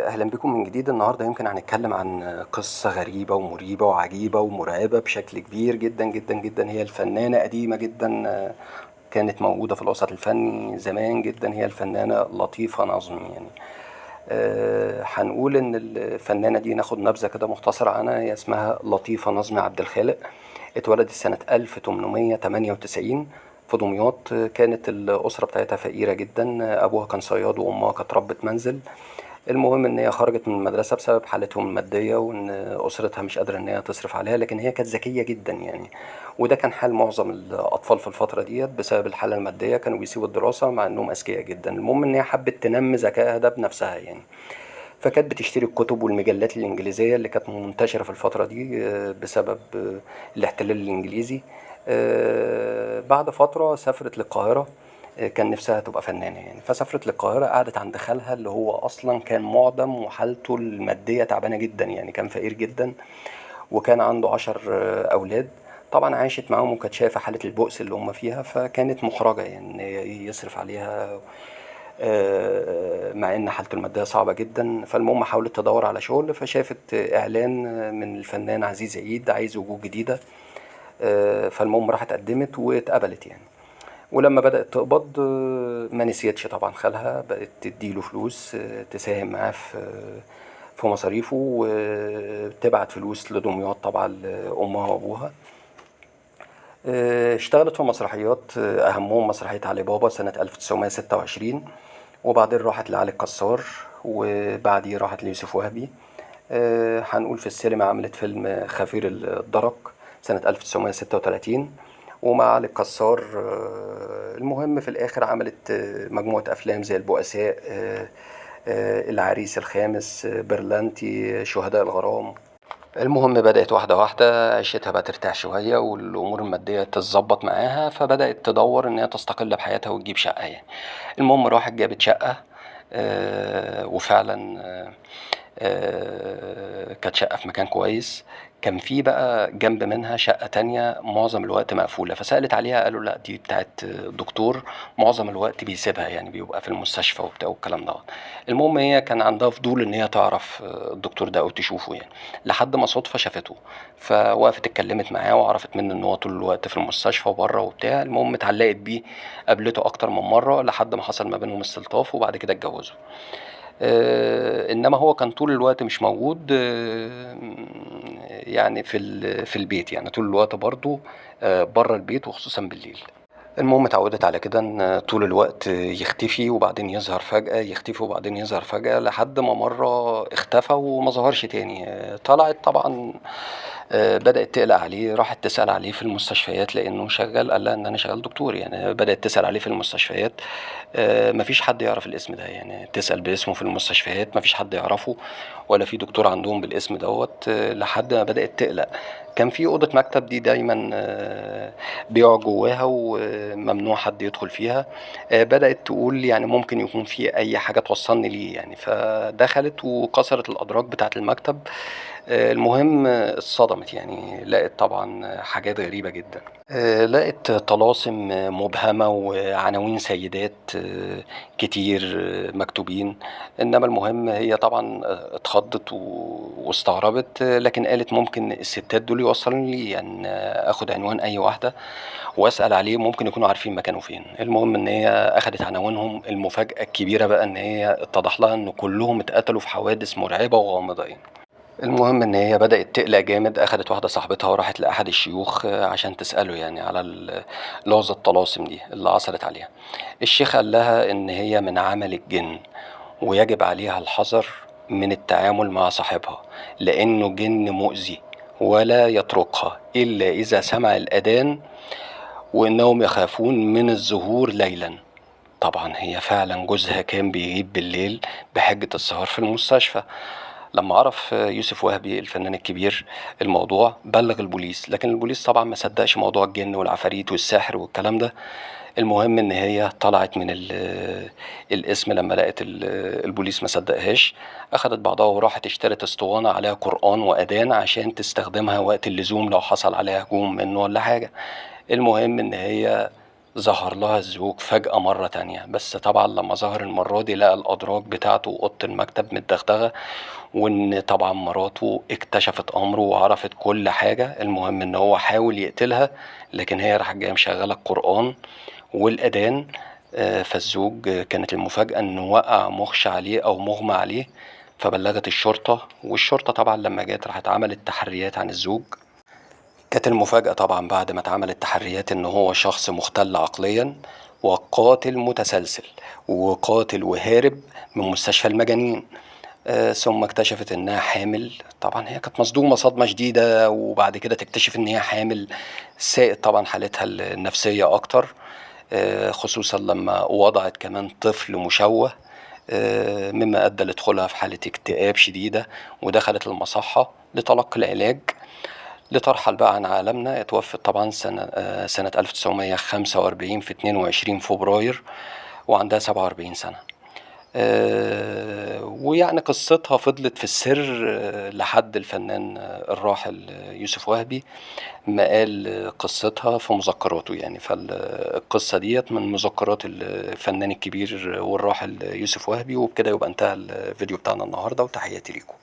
أهلا بكم من جديد. النهاردة يمكن هنتكلم عن قصة غريبة ومريبة وعجيبة ومرعبة بشكل كبير جدا جدا جدا. هي الفنانة قديمة جدا، كانت موجودة في الوسط الفني زمان جدا. هي الفنانة لطيفة نظمي يعني. هنقول إن الفنانة دي ناخد نبذة كده مختصرة عنها. هي اسمها لطيفة نظمي عبد الخالق. اتولدت سنة 1898 في دمياط. كانت الأسرة بتاعتها فقيرة جدا، أبوها كان صياد وأمها كانت ربة منزل. المهم ان هي خرجت من المدرسة بسبب حالتهم المادية، وان اسرتها مش قادرة ان هي تصرف عليها، لكن هي كانت ذكية جدا يعني. وده كان حال معظم الاطفال في الفترة ديت، بسبب الحالة المادية كانوا بيسيبوا الدراسة مع انهم اذكياء جدا. المهم ان هي حبت تنمي ذكائها ده بنفسها يعني. فكانت بتشتري الكتب والمجلات الانجليزية اللي كانت منتشرة في الفترة دي بسبب الاحتلال الانجليزي. بعد فترة سافرت للقاهرة. كان نفسها تبقى فنانة يعني، فسافرت للقاهرة، قعدت عند خالها اللي هو أصلا كان معدم وحالته المادية تعبانة جدا يعني، كان فقير جدا وكان عنده 10 أولاد. طبعا عاشت معاهم وكانت شايفة حالة البؤس اللي هم فيها، فكانت محرجة يعني إن يصرف عليها مع ان حالته الماديه صعبه جدا. فالمهم حاولت تدور على شغل، فشافت اعلان من الفنان عزيز عيد عايز وجوه جديده. فالمهم راحت قدمت واتقبلت يعني. ولما بدأت تقبض ما نسيتش طبعا خالها، بقت تديله فلوس تساهم معاه في مصاريفه، وتبعت فلوس لدمياط طبعا لأمها وأبوها. اشتغلت في مسرحيات، أهمهم مسرحية علي بابا سنة 1926، وبعدين راحت لعلي الكسار، وبعديه راحت ليوسف وهبي. هنقول في السينما عملت فيلم خفير الدرك سنة 1936 ومع علي الكسار. المهم في الآخر عملت مجموعة أفلام زي البؤساء، العريس الخامس، برلانتي، شهداء الغرام. المهم بدأت واحدة واحدة عيشتها بقى ترتاح شوية والأمور المادية تتظبط معاها، فبدأت تدور إن هي تستقل بحياتها وتجيب شقة يعني. المهم راحت جابت شقة، وفعلا كانت شقة في مكان كويس. كان في بقى جنب منها شقة تانية معظم الوقت مقفولة، فسألت عليها قالوا لا دي بتاعت دكتور معظم الوقت بيسيبها يعني، بيبقى في المستشفى وبتاع والكلام ده. المهم هي كان عندها فضول ان هي تعرف الدكتور ده او تشوفه يعني، لحد ما صدفة شافته. فوقفت اتكلمت معاه وعرفت منه ان هو طول الوقت في المستشفى وبره وبتاع. المهم اتعلقت بيه، قابلته اكتر من مرة لحد ما حصل ما بينهم استلطاف، وبعد كده اتجوزوا. انما هو كان طول الوقت مش موجود يعني في البيت يعني، طول الوقت برضه بره البيت وخصوصا بالليل. المهم اتعودت على كده ان طول الوقت يختفي وبعدين يظهر فجأة، يختفي وبعدين يظهر فجأة، لحد ما مرة اختفى وما ظهرش تاني. طلعت طبعا بدأت تقلق عليه، راحت تسأل عليه في المستشفيات لأنه شغال، قال لها إن أنا شغال دكتور يعني. بدأت تسأل عليه في المستشفيات، مفيش حد يعرف الاسم ده يعني، تسأل باسمه في المستشفيات مفيش حد يعرفه، ولا في دكتور عندهم بالاسم دوت. لحد ما بدأت تقلق. كان في أوضة مكتب دي دايما بيقعد جواها وممنوع حد يدخل فيها. بدأت تقول يعني ممكن يكون في أي حاجة توصلني ليه يعني، فدخلت وكسرت الأدراج بتاعة المكتب. المهم اتصدمت يعني، لقت طبعا حاجات غريبة جدا. لقت طلاسم مبهمة وعناوين سيدات كتير مكتوبين. إنما المهم هي طبعا اتخضت واستغربت، لكن قالت ممكن الستات دول يوصلوني ليه يعني، اخد عنوان اي واحدة واسأل عليه ممكن يكونوا عارفين مكانه فين. المهم ان هي اخدت عناوينهم. المفاجأة الكبيرة بقى ان هي اتضح لها ان كلهم اتقتلوا في حوادث مرعبة وغامضة يعني. المهم ان هي بدأت تقلق جامد، اخدت واحدة صاحبتها وراحت لأحد الشيوخ عشان تسأله يعني على لغز الطلاسم دي اللي عثرت عليها. الشيخ قال لها ان هي من عمل الجن، ويجب عليها الحذر من التعامل مع صاحبها لأنه جن مؤذي، ولا يتركها إلا إذا سمع الأذان، وإنهم يخافون من الظهور ليلا. طبعا هي فعلا جوزها كان بيغيب بالليل بحجة السهر في المستشفى. لما عرف يوسف وهبي الفنان الكبير الموضوع بلغ البوليس، لكن البوليس طبعا ما صدقش موضوع الجن والعفاريت والسحر والكلام ده. المهم ان هي طلعت من الاسم لما لقت البوليس ما صدقهاش. اخدت بعضها وراحت اشترت اسطوانة عليها قرآن وأذان عشان تستخدمها وقت اللزوم لو حصل عليها هجوم منه ولا حاجة. المهم ان هي ظهر لها الزوج فجأة مرة تانية، بس طبعا لما ظهر المرة دي لقى الأدراج بتاعته وأوضة المكتب متدغدغة، وإن طبعا مراته اكتشفت أمره وعرفت كل حاجة. المهم إن هو حاول يقتلها، لكن هي راحت جاية مشغلة القرآن والأذان. فالزوج كانت المفاجأة إنه وقع مغشى عليه أو مغمى عليه، فبلغت الشرطة، والشرطة طبعا لما جت راحت عملت تحريات عن الزوج. كانت المفاجأة طبعا بعد ما اتعملت تحريات إن هو شخص مختل عقليا وقاتل متسلسل، وقاتل وهارب من مستشفى المجانين. ثم اكتشفت إنها حامل. طبعا هي كانت مصدومة صدمة شديدة، وبعد كده تكتشف إن هي حامل. ساءت طبعا حالتها النفسية أكتر، خصوصا لما وضعت كمان طفل مشوه، مما أدى لدخولها في حالة اكتئاب شديدة، ودخلت المصحة لتلقي العلاج لترحل بقى عن عالمنا. اتوفت طبعا سنة 1945 في 22 فبراير وعندها 47 سنة. ويعني قصتها فضلت في السر لحد الفنان الراحل يوسف وهبي ما قال قصتها في مذكراته. يعني فالقصة ديت من مذكرات الفنان الكبير والراحل يوسف وهبي. وبكده يبقى انتهى الفيديو بتاعنا النهاردة، وتحياتي ليكم.